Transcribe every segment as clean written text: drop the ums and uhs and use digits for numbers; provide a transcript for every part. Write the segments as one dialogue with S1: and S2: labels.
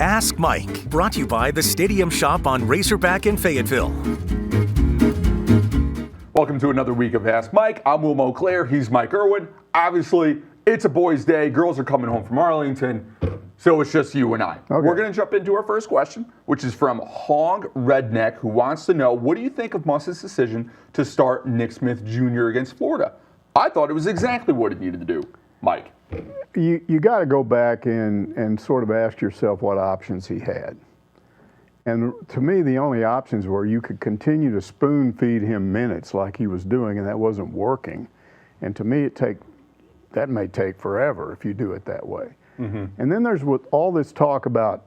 S1: Ask Mike, brought to you by the Stadium Shop on Razorback in Fayetteville.
S2: Welcome to another week of Ask Mike. I'm Will Monclair. He's Mike Irwin. Obviously, it's a boys' day. Girls are coming home from Arlington, so it's just you and I. Okay. We're going to jump into our first question, which is from Hog Redneck, who wants to know, what do you think of Muss's decision to start Nick Smith Jr. against Florida? I thought it was exactly what he needed to do. Mike.
S3: You got to go back and sort of ask yourself what options he had. And to me, the only options were you could continue to spoon feed him minutes like he was doing, and that wasn't working. And to me, that may take forever if you do it that way. Mm-hmm. And then there's all this talk about,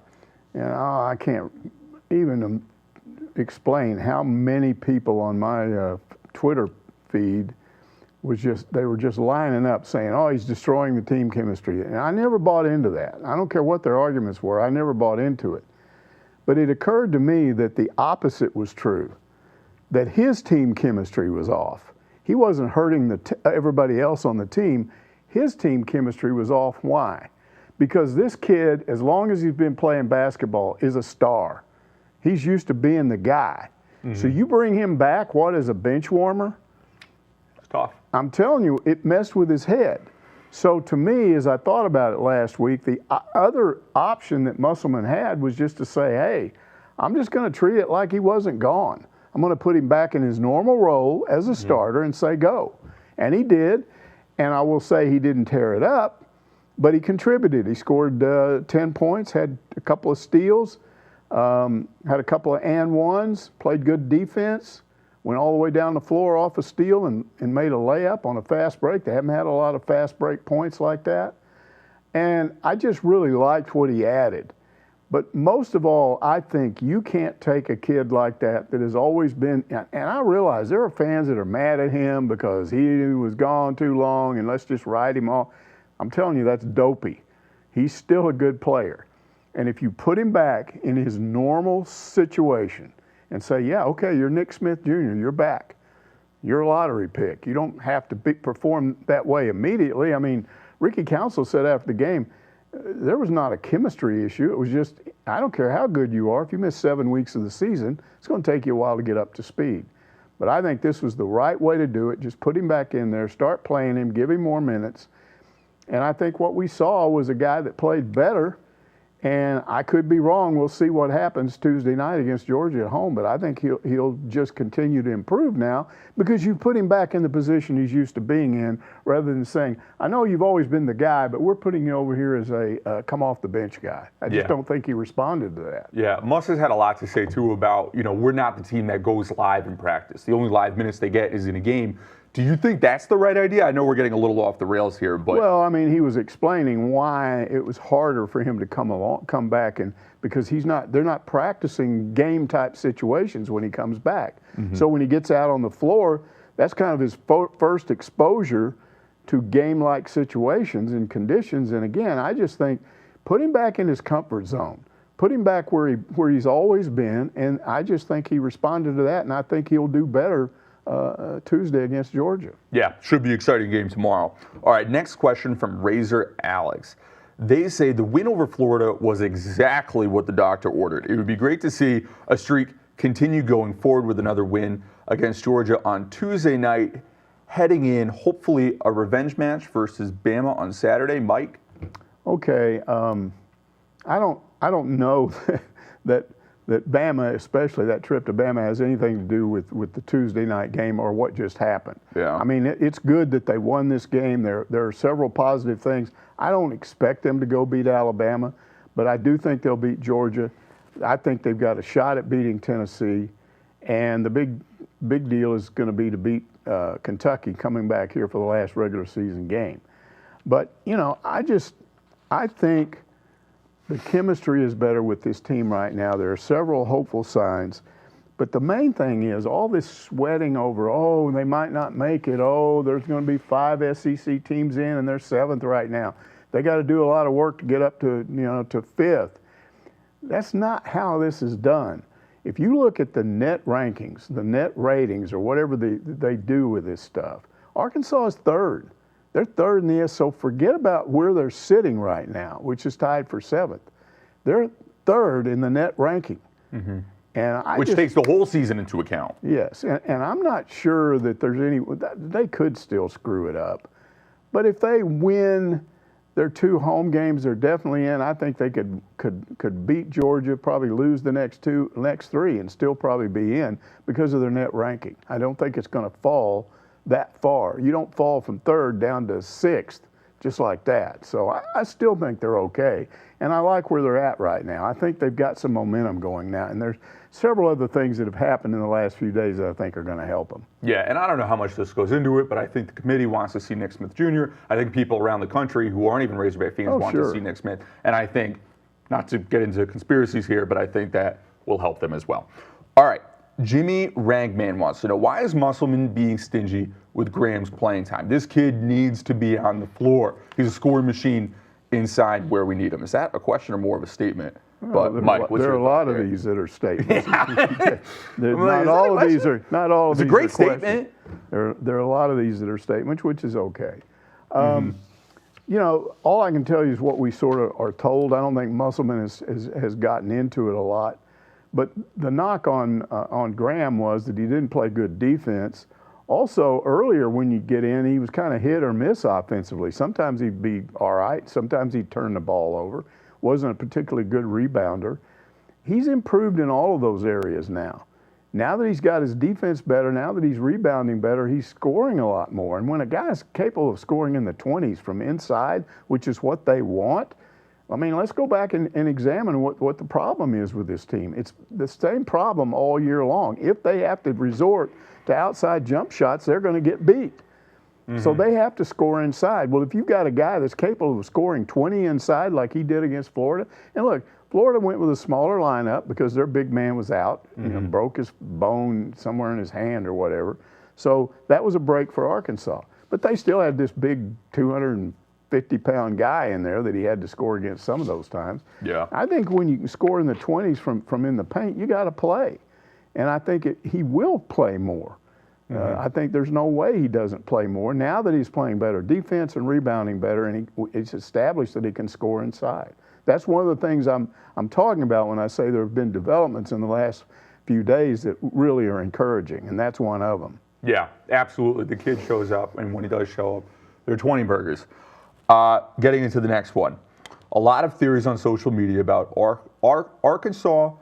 S3: I can't even explain how many people on my Twitter feed they were just lining up saying, oh, he's destroying the team chemistry. And I never bought into that. I don't care what their arguments were. I never bought into it. But it occurred to me that the opposite was true, that his team chemistry was off. He wasn't hurting everybody else on the team. His team chemistry was off. Why? Because this kid, as long as he's been playing basketball, is a star. He's used to being the guy. Mm-hmm. So you bring him back, as a bench warmer?
S2: It's tough. I'm
S3: telling you, it messed with his head. So to me, as I thought about it last week, the other option that Musselman had was just to say, hey, I'm just going to treat it like he wasn't gone. I'm going to put him back in his normal role as a starter and say go. And he did. And I will say he didn't tear it up, but he contributed. He scored 10 points, had a couple of steals, had a couple of and ones, played good defense. Went all the way down the floor off a steal and made a layup on a fast break. They haven't had a lot of fast break points like that. And I just really liked what he added. But most of all, I think you can't take a kid like that has always been, and I realize there are fans that are mad at him because he was gone too long and let's just write him off. I'm telling you, that's dopey. He's still a good player. And if you put him back in his normal situation, and say, yeah, okay, you're Nick Smith Jr., you're back. You're a lottery pick. You don't have to perform that way immediately. I mean, Ricky Council said after the game, there was not a chemistry issue. It was just, I don't care how good you are, if you miss 7 weeks of the season, it's going to take you a while to get up to speed. But I think this was the right way to do it. Just put him back in there, start playing him, give him more minutes. And I think what we saw was a guy that played better. And I could be wrong. We'll see what happens Tuesday night against Georgia at home. But I think he'll just continue to improve now because you put him back in the position he's used to being in, rather than saying, I know you've always been the guy, but we're putting you over here as a come off the bench guy. I just don't think he responded to that.
S2: Yeah, Muss has had a lot to say too about, we're not the team that goes live in practice. The only live minutes they get is in a game. Do you think that's the right idea? I know we're getting a little off the rails here, but
S3: well, I mean, he was explaining why it was harder for him to come back, and because they're not practicing game type situations when he comes back. Mm-hmm. So when he gets out on the floor, that's kind of his first exposure to game like situations and conditions. And again, I just think put him back in his comfort zone. Put him back where he's always been, and I just think he responded to that, and I think he'll do better Tuesday against Georgia.
S2: Yeah, should be an exciting game tomorrow. All right, next question from Razor Alex. They say the win over Florida was exactly what the doctor ordered. It would be great to see a streak continue going forward with another win against Georgia on Tuesday night, heading in hopefully a revenge match versus Bama on Saturday. Mike?
S3: Okay, I don't know that Bama, especially that trip to Bama, has anything to do with the Tuesday night game or what just happened.
S2: Yeah.
S3: I mean, it's good that they won this game. There are several positive things. I don't expect them to go beat Alabama, but I do think they'll beat Georgia. I think they've got a shot at beating Tennessee, and the big deal is going to be to beat Kentucky coming back here for the last regular season game. But, I think the chemistry is better with this team right now. There are several hopeful signs. But the main thing is all this sweating over, they might not make it. There's going to be 5 SEC teams in, and they're 7th right now. They got to do a lot of work to get up to 5th. That's not how this is done. If you look at the net rankings, the net ratings, or whatever they do with this stuff, Arkansas is 3rd. They're 3rd in the S. So forget about where they're sitting right now, which is tied for 7th. They're third in the net ranking. And
S2: Which takes the whole season into account.
S3: Yes, and I'm not sure that there's any. They could still screw it up, but if they win their 2 home games, they're definitely in. I think they could beat Georgia, probably lose the next 3, and still probably be in because of their net ranking. I don't think it's going to fall that far. You don't fall from 3rd down to 6th just like that. So I still think they're okay, and I like where they're at right now. I think they've got some momentum going now, and there's several other things that have happened in the last few days that I think are going to help them.
S2: Yeah, and I don't know how much this goes into it, but I think the committee wants to see Nick Smith Jr. I think people around the country who aren't even Razorback fans want to see Nick Smith, and I think, not to get into conspiracies here, but I think that will help them as well. All right, Jimmy Rangman wants to know, why is Musselman being stingy with Graham's playing time? This kid needs to be on the floor. He's a scoring machine inside where we need him. Is that a question or more of a statement?
S3: Well,
S2: but Mike,
S3: there are a lot of these that are statements. Not all of these are. Not all of these.
S2: It's a great
S3: are
S2: statement.
S3: There are a lot of these that are statements, which is okay. You know, all I can tell you is what we sort of are told. I don't think Musselman has gotten into it a lot. But the knock on Graham was that he didn't play good defense. Also, earlier when you get in, he was kind of hit or miss offensively. Sometimes he'd be all right. Sometimes he'd turn the ball over. Wasn't a particularly good rebounder. He's improved in all of those areas now. Now that he's got his defense better, now that he's rebounding better, he's scoring a lot more. And when a guy's capable of scoring in the 20s from inside, which is what they want, I mean, let's go back and examine what the problem is with this team. It's the same problem all year long. If they have to resort to outside jump shots, they're going to get beat. So they have to score inside. Well, if you've got a guy that's capable of scoring 20 inside like he did against Florida, and look, Florida went with a smaller lineup because their big man was out, you know, broke his bone somewhere in his hand or whatever. So that was a break for Arkansas. But they still had this big 250-pound guy in there that he had to score against some of those times.
S2: Yeah.
S3: I think when you can score in the 20s from in the paint, you got to play. And I think he will play more. I think there's no way he doesn't play more now that he's playing better defense and rebounding better, and it's established that he can score inside. That's one of the things I'm talking about when I say there have been developments in the last few days that really are encouraging, and that's one of them.
S2: Yeah, absolutely. The kid shows up, and when he does show up, they're 20 burgers. Getting into the next one. A lot of theories on social media about Arkansas's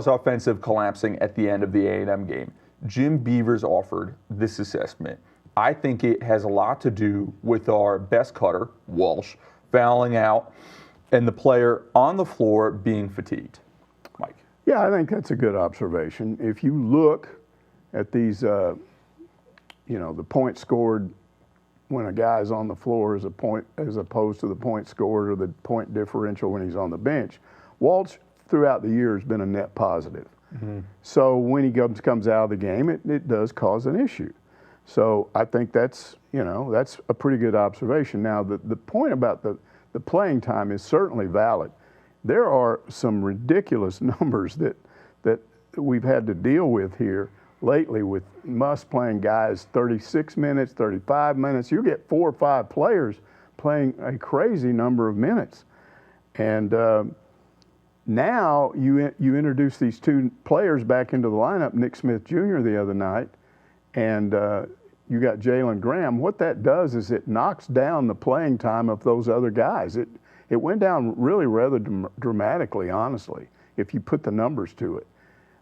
S2: offensive collapsing at the end of the A&M game. Jim Beavers offered this assessment. I think it has a lot to do with our best cutter, Walsh, fouling out, and the player on the floor being fatigued. Mike.
S3: Yeah, I think that's a good observation. If you look at these, the point scored when a guy's on the floor as opposed to the point scored or the point differential when he's on the bench, Walsh throughout the year has been a net positive. So when he comes out of the game, it does cause an issue. So I think that's a pretty good observation. Now the point about the playing time is certainly valid. There are some ridiculous numbers that we've had to deal with here lately with Muss playing guys 36 minutes, 35 minutes. You get 4 or 5 players playing a crazy number of minutes. And now you introduce these 2 players back into the lineup, Nick Smith Jr. the other night, and you got Jalen Graham. What that does is it knocks down the playing time of those other guys. It went down really rather dramatically, honestly, if you put the numbers to it.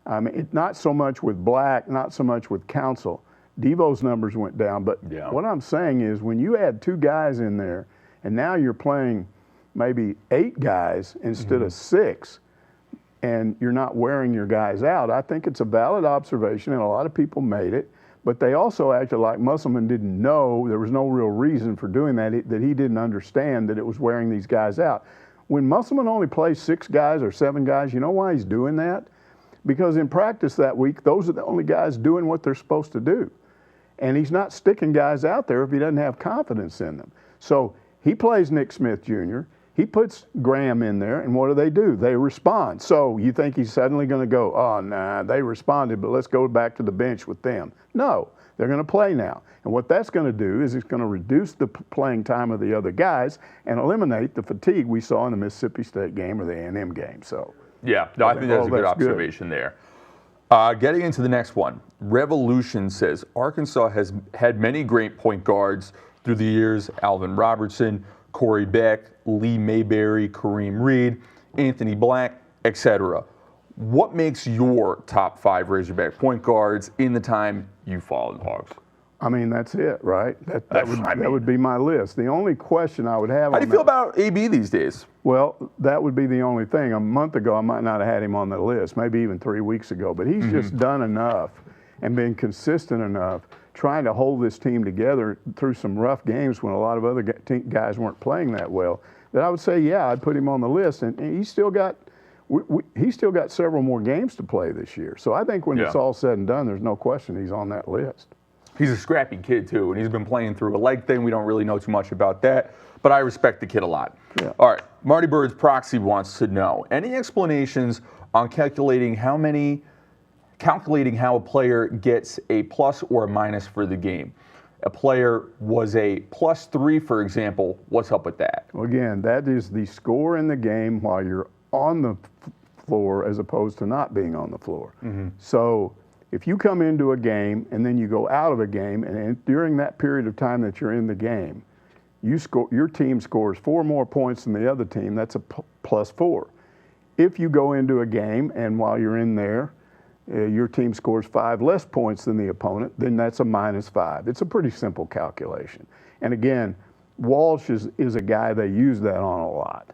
S3: I mean, not so much with Black, not so much with Council. Devo's numbers went down, but what I'm saying is when you add 2 guys in there, and now you're playing maybe 8 guys instead of 6, and you're not wearing your guys out, I think it's a valid observation, and a lot of people made it, but they also acted like Musselman didn't know, there was no real reason for doing that he didn't understand that it was wearing these guys out. When Musselman only plays 6 guys or 7 guys, you know why he's doing that? Because in practice that week, those are the only guys doing what they're supposed to do. And he's not sticking guys out there if he doesn't have confidence in them. So he plays Nick Smith Jr., He puts Graham in there, and what do? They respond. So you think he's suddenly going to go, oh, nah, they responded, but let's go back to the bench with them. No, they're going to play now. And what that's going to do is it's going to reduce the playing time of the other guys and eliminate the fatigue we saw in the Mississippi State game or the A&M game. So
S2: yeah, no, I think that's a good observation there. Getting into the next one, Revolution says Arkansas has had many great point guards through the years: Alvin Robertson, Corey Beck, Lee Mayberry, Kareem Reed, Anthony Black, etc. What makes your top 5 Razorback point guards in the time you followed the Hogs?
S3: I mean, that's it, right? That would be my list. The only question I would have
S2: How do you feel about AB these days?
S3: Well, that would be the only thing. A month ago, I might not have had him on the list, maybe even 3 weeks ago, but he's just done enough and been consistent enough trying to hold this team together through some rough games when a lot of other guys weren't playing that well, that I would say, yeah, I'd put him on the list. And he's still got several more games to play this year. So I think when it's all said and done, there's no question he's on that list.
S2: He's a scrappy kid, too, and he's been playing through a leg thing. We don't really know too much about that, but I respect the kid a lot.
S3: Yeah.
S2: All right, Marty Bird's Proxy wants to know, any explanations on calculating how a player gets a plus or a minus for the game? A player was a +3, for example. What's up with that?
S3: Well, again, that is the score in the game while you're on the floor as opposed to not being on the floor. So if you come into a game and then you go out of a game, and during that period of time that you're in the game, your team scores 4 more points than the other team, that's a +4. If you go into a game and while you're in there, your team scores 5 less points than the opponent, then that's a -5. It's a pretty simple calculation. And again, Walsh is a guy they use that on a lot,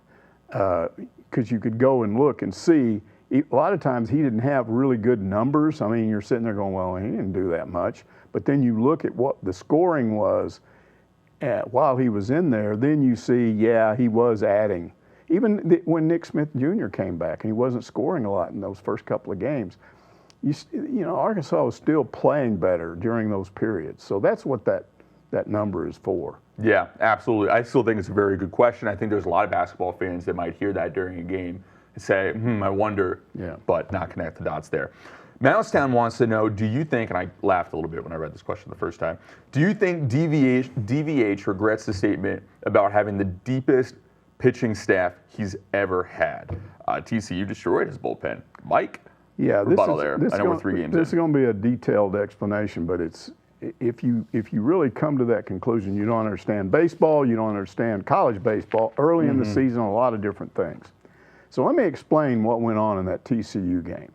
S3: because you could go and look and see. A lot of times he didn't have really good numbers. I mean, you're sitting there going, well, he didn't do that much. But then you look at what the scoring was while he was in there, then you see, yeah, he was adding. Even when Nick Smith Jr. came back and he wasn't scoring a lot in those first couple of games, you know, Arkansas was still playing better during those periods. So that's what that number is for.
S2: Yeah, absolutely. I still think it's a very good question. I think there's a lot of basketball fans that might hear that during a game and say, I wonder, but not connect the dots there. Mousetown wants to know, do you think, and I laughed a little bit when I read this question the first time, do you think DVH regrets the statement about having the deepest pitching staff he's ever had? TCU destroyed his bullpen. Mike?
S3: Yeah,
S2: rebuttal there. I know we're 3 games in.
S3: This is going to be a detailed explanation, but it's if you really come to that conclusion, you don't understand baseball, you don't understand college baseball, early in the season, a lot of different things. So let me explain what went on in that TCU game.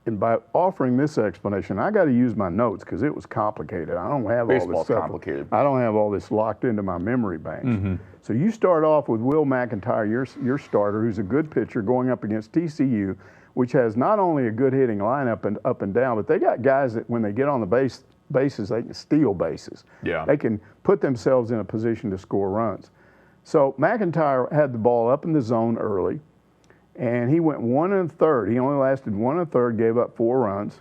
S3: And by offering this explanation, I got to use my notes because it was complicated. I don't have all this stuff.
S2: Complicated.
S3: I don't have all this locked into my memory banks. So you start off with Will McIntyre, your starter, who's a good pitcher, going up against TCU, which has not only a good hitting lineup and up and down, but they got guys that when they get on the bases, they can steal bases.
S2: Yeah.
S3: They can put themselves in a position to score runs. So McIntyre had the ball up in the zone early, and he went 1 1/3. He only lasted 1 1/3, gave up 4 runs.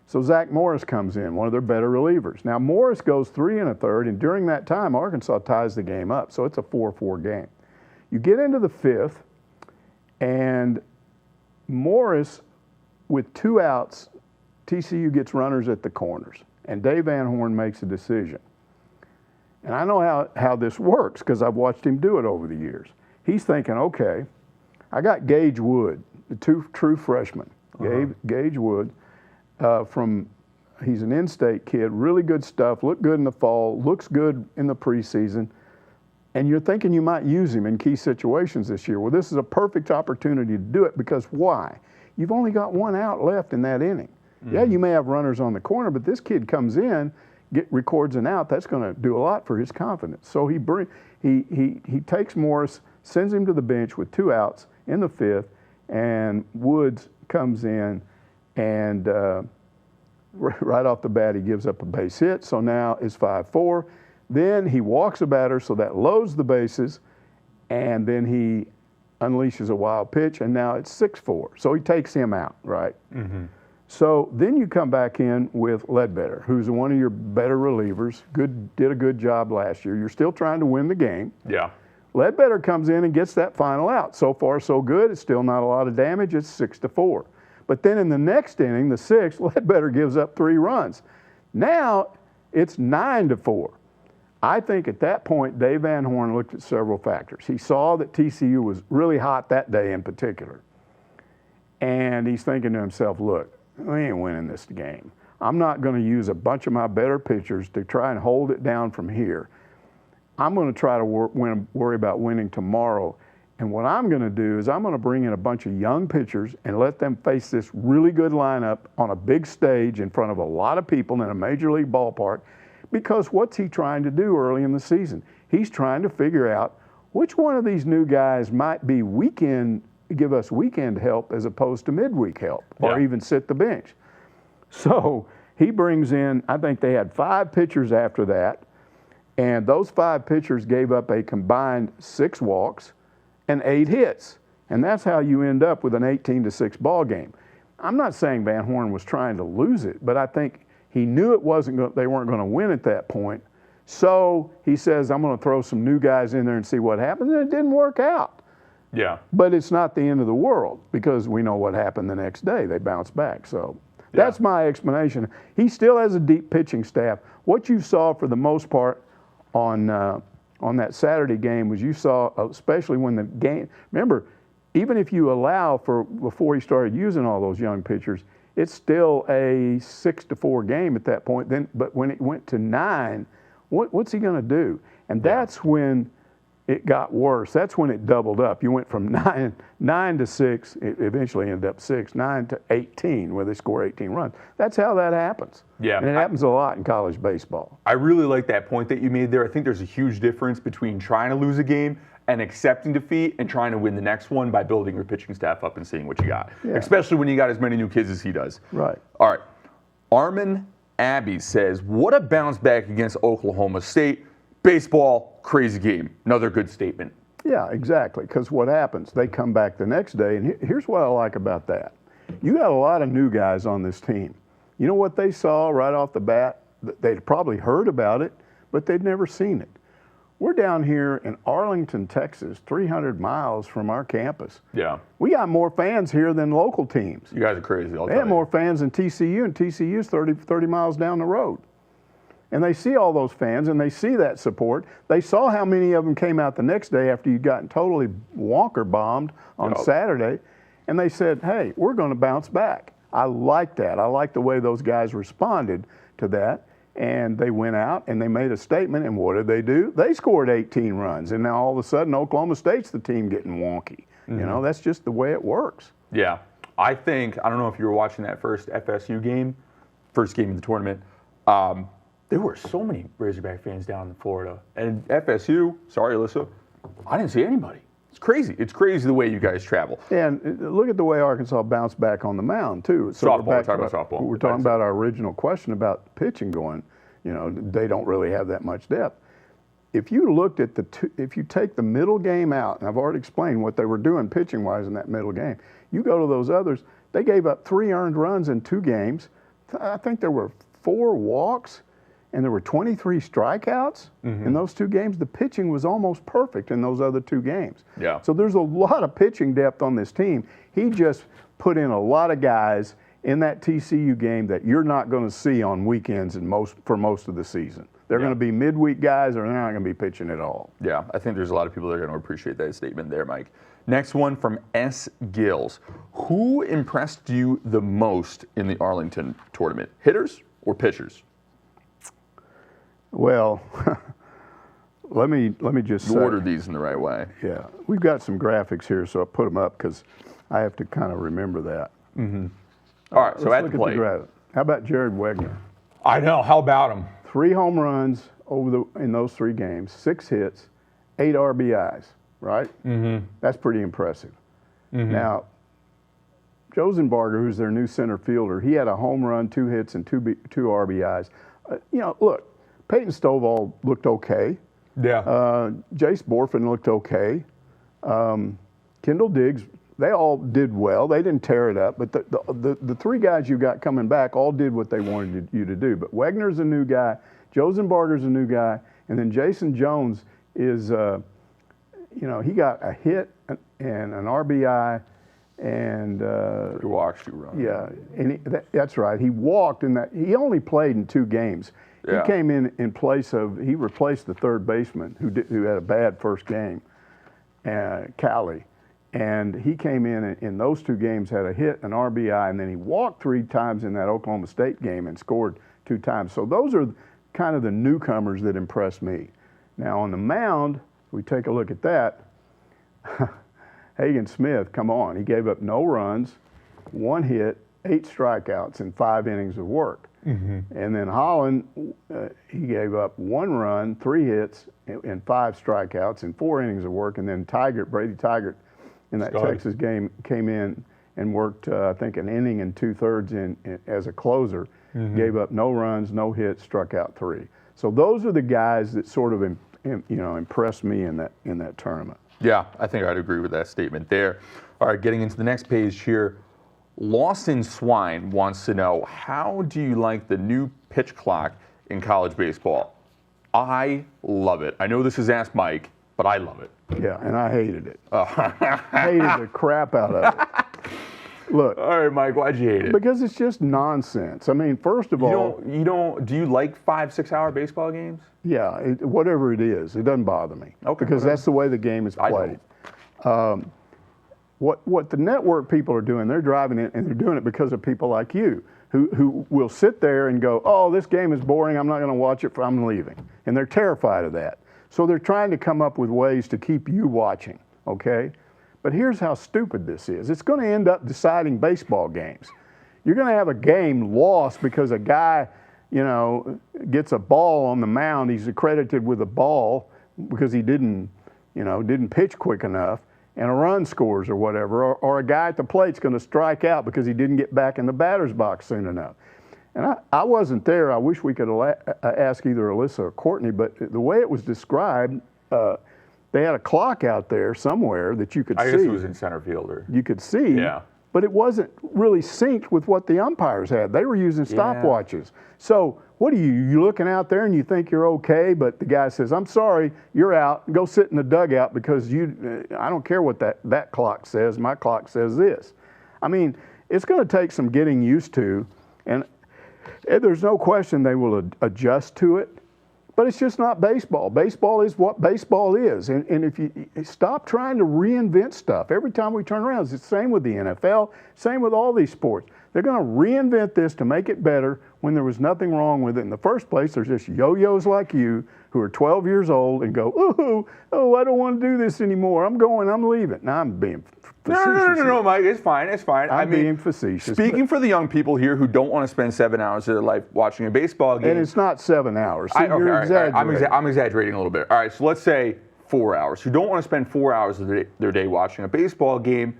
S3: So Zach Morris comes in, one of their better relievers. Now Morris goes 3 1/3, and during that time, Arkansas ties the game up. So it's a 4-4 game. You get into the 5th, and Morris, with 2 outs, TCU gets runners at the corners, and Dave Van Horn makes a decision. And I know how this works because I've watched him do it over the years. He's thinking, okay, I got Gage Wood, the true freshman. Gage Wood, he's an in-state kid, really good stuff, looked good in the fall, looks good in the preseason, and you're thinking you might use him in key situations this year. Well, this is a perfect opportunity to do it because why? You've only got 1 out left in that inning. Yeah, you may have runners on the corner, but this kid comes in, records an out, that's going to do a lot for his confidence. So he takes Morris, sends him to the bench with 2 outs in the 5th, and Woods comes in and right off the bat he gives up a base hit, so now it's 5-4. Then he walks a batter, so that loads the bases, and then he unleashes a wild pitch, and now it's 6-4. So he takes him out, right? So then you come back in with Ledbetter, who's one of your better relievers. Did a good job last year. You're still trying to win the game.
S2: Yeah.
S3: Ledbetter comes in and gets that final out. So far, so good. It's still not a lot of damage. It's 6-4. But then in the next inning, the sixth, Ledbetter gives up 3 runs. Now it's 9-4. I think at that point, Dave Van Horn looked at several factors. He saw that TCU was really hot that day in particular. And he's thinking to himself, look, we ain't winning this game. I'm not going to use a bunch of my better pitchers to try and hold it down from here. I'm going to try to worry about winning tomorrow. And what I'm going to do is I'm going to bring in a bunch of young pitchers and let them face this really good lineup on a big stage in front of a lot of people in a major league ballpark. Because what's he trying to do early in the season? He's trying to figure out which one of these new guys might be give us weekend help as opposed to midweek help, or even sit the bench. So he brings in, I think they had 5 pitchers after that, and those 5 pitchers gave up a combined 6 walks and 8 hits. And that's how you end up with an 18-6 ball game. I'm not saying Van Horn was trying to lose it, but I think he knew they weren't going to win at that point. So he says, I'm going to throw some new guys in there and see what happens. And it didn't work out.
S2: Yeah.
S3: But it's not the end of the world because we know what happened the next day. They bounced back. So that's my explanation. He still has a deep pitching staff. What you saw for the most part on that Saturday game was you saw, especially when the game, remember, even if you allow for before he started using all those young pitchers, it's still a 6-4 game at that point. But when it went to 9, what's he going to do? And that's when it got worse. That's when it doubled up. You went from 9 to 6. It eventually ended up 6, 9 to 18, where they score 18 runs. That's how that happens.
S2: Yeah,
S3: and it happens a lot in college baseball.
S2: I really like that point that you made there. I think there's a huge difference between trying to lose a game and accepting defeat and trying to win the next one by building your pitching staff up and seeing what you got, especially when you got as many new kids as he does.
S3: Right.
S2: All right. Armin Abbey says, what a bounce back against Oklahoma State. Baseball, crazy game. Another good statement.
S3: Yeah, exactly, because what happens, they come back the next day, and here's what I like about that. You got a lot of new guys on this team. You know what they saw right off the bat? They'd probably heard about it, but they'd never seen it. We're down here in Arlington, Texas, 300 miles from our campus.
S2: Yeah.
S3: We got more fans here than local teams.
S2: You guys are crazy.
S3: They have more fans than TCU, and TCU's 30 miles down the road. And they see all those fans, and they see that support. They saw how many of them came out the next day after you'd gotten totally wonker bombed on Saturday, and they said, hey, we're going to bounce back. I like that. I like the way those guys responded to that. And they went out and they made a statement, and what did they do? They scored 18 runs, and now all of a sudden Oklahoma State's the team getting wonky. Mm-hmm. You know, that's just the way it works.
S2: Yeah. I don't know if you were watching that first FSU game, first game of the tournament. There were so many Razorback fans down in Florida. And FSU, sorry, Alyssa, I didn't see anybody. It's crazy. It's crazy the way you guys travel.
S3: And look at the way Arkansas bounced back on the mound, too. So
S2: softball, we're talking about softball.
S3: We're talking about our original question about pitching going, you know, they don't really have that much depth. If you looked at if you take the middle game out, and I've already explained what they were doing pitching-wise in that middle game, you go to those others, they gave up 3 earned runs in 2 games. I think there were 4 walks. And there were 23 strikeouts in those 2 games. The pitching was almost perfect in those other 2 games.
S2: Yeah.
S3: So there's a lot of pitching depth on this team. He just put in a lot of guys in that TCU game that you're not going to see on weekends for most of the season. They're going to be midweek guys, or they're not going to be pitching at all.
S2: Yeah, I think there's a lot of people that are going to appreciate that statement there, Mike. Next one from S. Gills. Who impressed you the most in the Arlington tournament? Hitters or pitchers?
S3: Well, let me just say.
S2: Order these in the right way.
S3: Yeah, we've got some graphics here, so I put them up because I have to kind of remember that.
S2: Mm-hmm. All right, so at the plate.
S3: How about Jared Wegner?
S2: I know. How about him?
S3: 3 home runs in those 3 games, 6 hits, 8 RBIs. Right? Mm-hmm. That's pretty impressive. Mm-hmm. Now, Josenbarger, who's their new center fielder, he had a home run, 2 hits, and 2 RBIs. You know, look. Peyton Stovall looked okay.
S2: Yeah.
S3: Jace Borfin looked okay. Kendall Diggs, they all did well. They didn't tear it up, but the 3 guys you got coming back all did what they wanted you to do. But Wegner's a new guy, Josenbarger's a new guy, and then Jason Jones is, he got a hit and an RBI and
S2: 3 walks, 2 runs.
S3: Yeah, and that's right. He walked in that. He only played in 2 games.
S2: Yeah.
S3: He came in place of. He replaced the third baseman who had a bad first game, Cali, and he came in those 2 games, had a hit, an RBI, and then he walked 3 times in that Oklahoma State game and scored 2 times. So those are kind of the newcomers that impressed me. Now on the mound, we take a look at that. Hagen Smith, come on. He gave up no runs, 1 hit, 8 strikeouts in 5 innings of work. Mm-hmm. And then Holland, he gave up 1 run, 3 hits, and 5 strikeouts in 4 innings of work. And then Brady Tigert, in that Texas game, came in and worked, I think, an inning and 2/3 in as a closer. Mm-hmm. Gave up no runs, no hits, struck out 3. So those are the guys that sort of impressed me in that tournament.
S2: Yeah, I think I'd agree with that statement there. All right, getting into the next page here. Lost in Swine wants to know, how do you like the new pitch clock in college baseball? I love it. I know this is Ask Mike, but I love it.
S3: Yeah, and I hated it. Hated the crap out of it. Look.
S2: All right, Mike, why'd you hate it?
S3: Because it's just nonsense. I mean, first of all,
S2: do you like 5-6 hour baseball games?
S3: Yeah, whatever it is, it doesn't bother me.
S2: Okay.
S3: Because that's the way the game is played. What the network people are doing, they're driving it, and they're doing it because of people like you, who will sit there and go, oh, this game is boring, I'm not going to watch it, I'm leaving. And they're terrified of that. So they're trying to come up with ways to keep you watching, okay? But here's how stupid this is. It's going to end up deciding baseball games. You're going to have a game lost because a guy, gets a ball on the mound. He's accredited with a ball because he didn't pitch quick enough, and a run scores or whatever. Or a guy at the plate's going to strike out because he didn't get back in the batter's box soon enough. And I wasn't there. I wish we could ask either Alyssa or Courtney, but the way it was described, they had a clock out there somewhere that you could see.
S2: I guess it was in center fielder.
S3: You could see.
S2: Yeah.
S3: But it wasn't really synced with what the umpires had. They were using stopwatches. So what are you looking out there and you think you're okay, but the guy says, I'm sorry, you're out. Go sit in the dugout because I don't care what that clock says. My clock says this. I mean, it's going to take some getting used to, and there's no question they will adjust to it. But it's just not baseball. Baseball is what baseball is. And if you stop trying to reinvent stuff, every time we turn around, it's the same with the NFL, same with all these sports. They're going to reinvent this to make it better when there was nothing wrong with it in the first place. There's just yo-yos like you who are 12 years old and go, oh, I don't want to do this anymore. I'm leaving. Now I'm being facetious.
S2: No, Mike, it's fine.
S3: I'm being facetious.
S2: Speaking for the young people here who don't want to spend 7 hours of their life watching a baseball game.
S3: And it's not 7 hours. So you're exaggerating.
S2: I'm exaggerating a little bit. All right, so let's say 4 hours. Who don't want to spend 4 hours of their day watching a baseball game.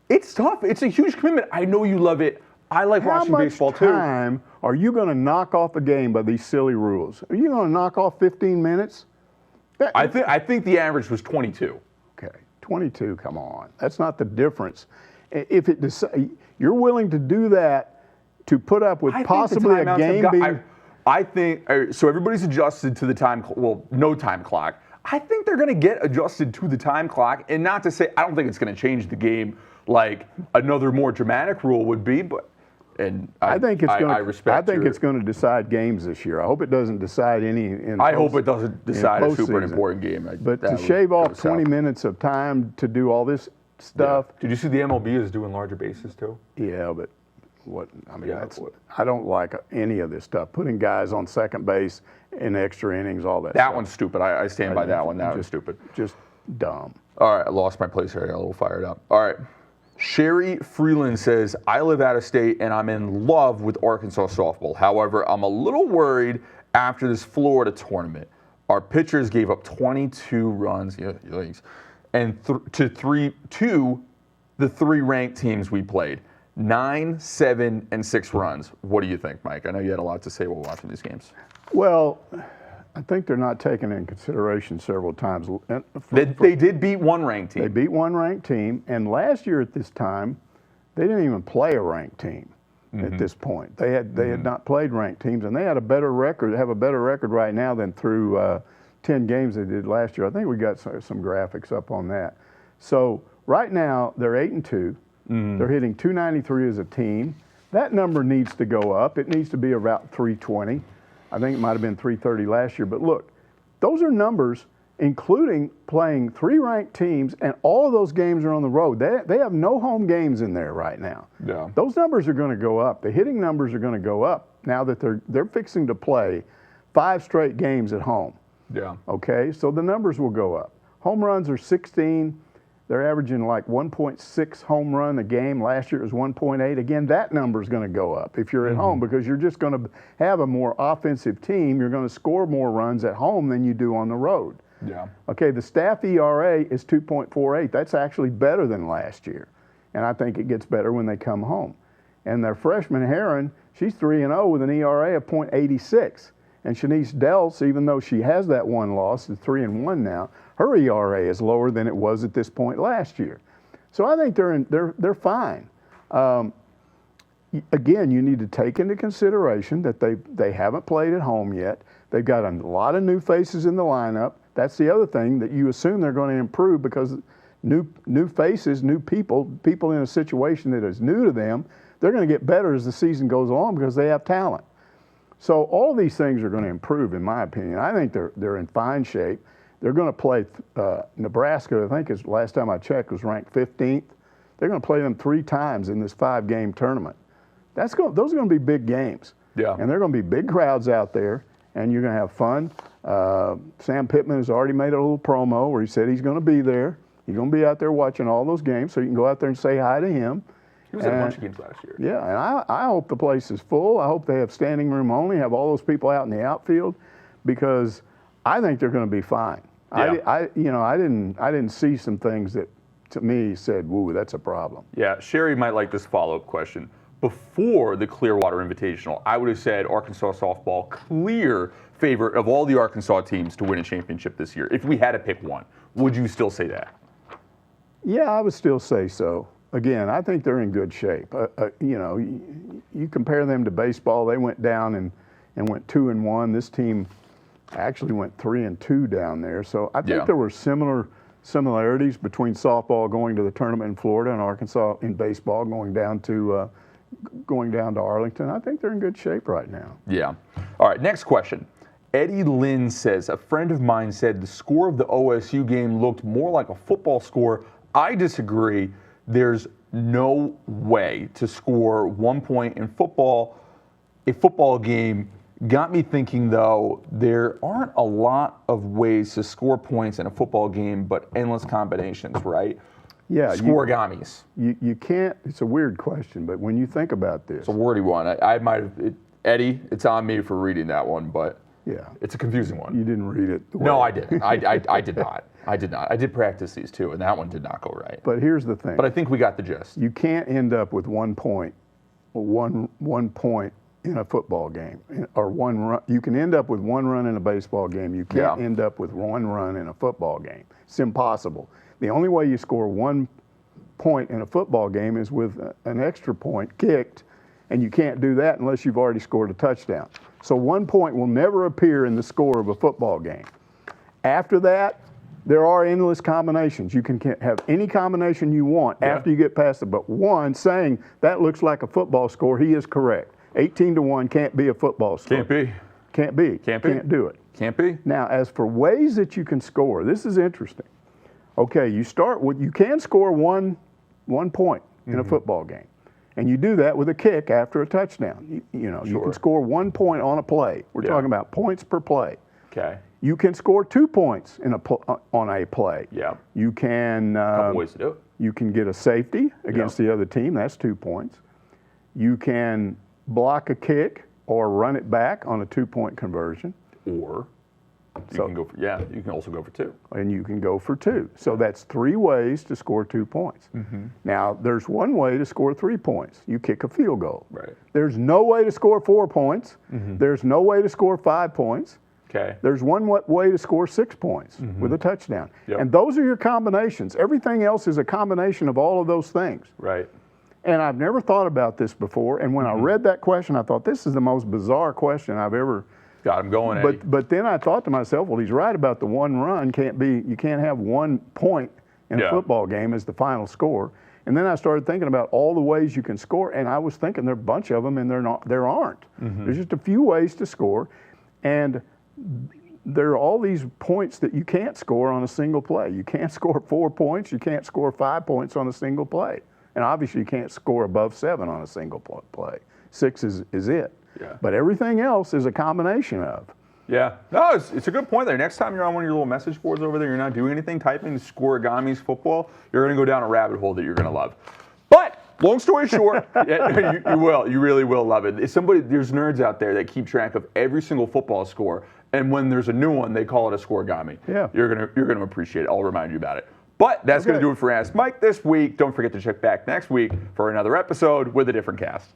S2: It's tough. It's a huge commitment. I know you love it. I like watching baseball too.
S3: How much time are you going to knock off a game by these silly rules? Are you going to knock off 15 minutes?
S2: I think the average was 22.
S3: Okay, 22. Come on, that's not the difference. If you're willing to do that to put up with possibly a game being.
S2: I think so. Everybody's adjusted to the time. Well, no time clock. I think they're going to get adjusted to the time clock, and not to say I don't think it's going to change the game like another more dramatic rule would be, but. And I think it's
S3: going to decide games this year. I hope it doesn't decide any.
S2: I hope it doesn't decide a super important game.
S3: But to shave off 20 minutes of time to do all this stuff.
S2: Yeah. Did you see the MLB is doing larger bases too?
S3: Yeah, but I don't like any of this stuff. Putting guys on second base in extra innings, all that.
S2: That one's stupid. I stand by that one. That was stupid.
S3: Just dumb.
S2: All right, I lost my place here. I got a little fired up. All right. Sherry Freeland says, I live out of state and I'm in love with Arkansas softball. However, I'm a little worried after this Florida tournament. Our pitchers gave up 22 runs, and to the 3 ranked teams we played. 9, 7, and 6 runs. What do you think, Mike? I know you had a lot to say while watching these games.
S3: Well, I think they're not taken in consideration several times.
S2: They did beat one ranked team.
S3: They beat one ranked team, and last year at this time, they didn't even play a ranked team at this point. They had not played ranked teams, and they had a better record. Have a better record right now than through 10 games they did last year. I think we got some graphics up on that. So right now they're 8-2. They're hitting 293 as a team. That number needs to go up. It needs to be about 320. I think it might have been 330 last year. But look, those are numbers including playing 3 ranked teams, and all of those games are on the road. They have no home games in there right now.
S2: Yeah.
S3: Those numbers are going to go up. The hitting numbers are going to go up now that they're fixing to play 5 straight games at home.
S2: Yeah.
S3: Okay, so the numbers will go up. Home runs are 16. They're averaging like 1.6 home run a game. Last year it was 1.8. Again, that number is going to go up if you're at home, because you're just going to have a more offensive team. You're going to score more runs at home than you do on the road.
S2: Yeah.
S3: Okay, the staff ERA is 2.48. That's actually better than last year. And I think it gets better when they come home. And their freshman Heron, she's 3-0 with an ERA of .86. And Shanice Delce, even though she has that one loss, is 3-1 now, her ERA is lower than it was at this point last year. So I think they're fine. Again, you need to take into consideration that they haven't played at home yet. They've got a lot of new faces in the lineup. That's the other thing, that you assume they're going to improve, because new faces, new people in a situation that is new to them, they're going to get better as the season goes on because they have talent. So all these things are going to improve, in my opinion. I think they're in fine shape. They're going to play Nebraska, I think is, last time I checked, was ranked 15th. They're going to play them 3 times in this 5-game tournament. Those are going to be big games.
S2: Yeah.
S3: And they're going to be big crowds out there, and you're going to have fun. Sam Pittman has already made a little promo where he said he's going to be there. He's going to be out there watching all those games, so you can go out there and say hi to him.
S2: He was at a bunch of games last year.
S3: Yeah, and I hope the place is full. I hope they have standing room only, have all those people out in the outfield, because I think they're going to be fine.
S2: Yeah.
S3: I didn't see some things that to me said, "Woo, that's a problem."
S2: Yeah, Sherry might like this follow-up question. Before the Clearwater Invitational, I would have said Arkansas softball clear favorite of all the Arkansas teams to win a championship this year. If we had to pick one, would you still say that?
S3: Yeah, I would still say so. Again, I think they're in good shape. You compare them to baseball, they went down and went 2-1. This team actually went 3-2 down there. So I think there were similarities between softball going to the tournament in Florida and Arkansas in baseball going down to Arlington. I think they're in good shape right now.
S2: Yeah. All right, next question. Eddie Lynn says, a friend of mine said the score of the OSU game looked more like a football score. I disagree. There's no way to score 1 point in football. A football game got me thinking, though, there aren't a lot of ways to score points in a football game, but endless combinations, right?
S3: Yeah.
S2: Scoregamis.
S3: You can't, it's a weird question, but when you think about this.
S2: It's a wordy one. I might have, Eddie, it's on me for reading that one, but
S3: yeah,
S2: it's a confusing one.
S3: You didn't read it.
S2: No, I didn't. I did not. I did not. I did practice these too, and that one did not go right.
S3: But here's the thing.
S2: But I think we got the gist.
S3: You can't end up with 1 point, one point in a football game, or 1 run. You can end up with 1 run in a baseball game. You can't end up with 1 run in a football game. It's impossible. The only way you score 1 point in a football game is with an extra point kicked, and you can't do that unless you've already scored a touchdown. So 1 point will never appear in the score of a football game. After that, there are endless combinations. You can have any combination you want after you get past it. But one saying that looks like a football score, he is correct. 18-1 can't be a football score.
S2: Can't be.
S3: Can't be.
S2: Can't be.
S3: Can't do it.
S2: Can't be.
S3: Now, as for ways that you can score, this is interesting. Okay, you start with, you can score one point in a football game. And you do that with a kick after a touchdown. You can score 1 point on a play. We're talking about points per play.
S2: Okay.
S3: You can score 2 points on a play.
S2: Yeah.
S3: You can.
S2: A couple ways to do it.
S3: You can get a safety against the other team. That's 2 points. You can block a kick or run it back on a 2-point conversion.
S2: Or you can go for, you can also go for 2.
S3: And you can go for 2. So that's 3 ways to score 2 points. Now, there's one way to score 3 points. You kick a field goal.
S2: Right.
S3: There's no way to score 4 points. There's no way to score 5 points.
S2: Okay.
S3: There's one way to score 6 points with a touchdown.
S2: Yep.
S3: And those are your combinations. Everything else is a combination of all of those things.
S2: Right.
S3: And I've never thought about this before. And when I read that question, I thought, this is the most bizarre question I've ever
S2: Got him going, Eddie.
S3: But then I thought to myself, well, he's right about the one run. You can't have 1 point in a football game as the final score. And then I started thinking about all the ways you can score, and I was thinking there are a bunch of them, and there aren't. There's just a few ways to score, and there are all these points that you can't score on a single play. You can't score 4 points. You can't score 5 points on a single play. And obviously you can't score above 7 on a single play. 6 is it.
S2: Yeah.
S3: But everything else is a combination of.
S2: Yeah. No, it's a good point there. Next time you're on one of your little message boards over there, you're not doing anything, typing Scoregami's football, you're going to go down a rabbit hole that you're going to love. But long story short, you will. You really will love it. There's nerds out there that keep track of every single football score, and when there's a new one, they call it a Scoregami.
S3: Yeah.
S2: You're gonna appreciate it. I'll remind you about it. But that's going to do it for Ask Mike this week. Don't forget to check back next week for another episode with a different cast.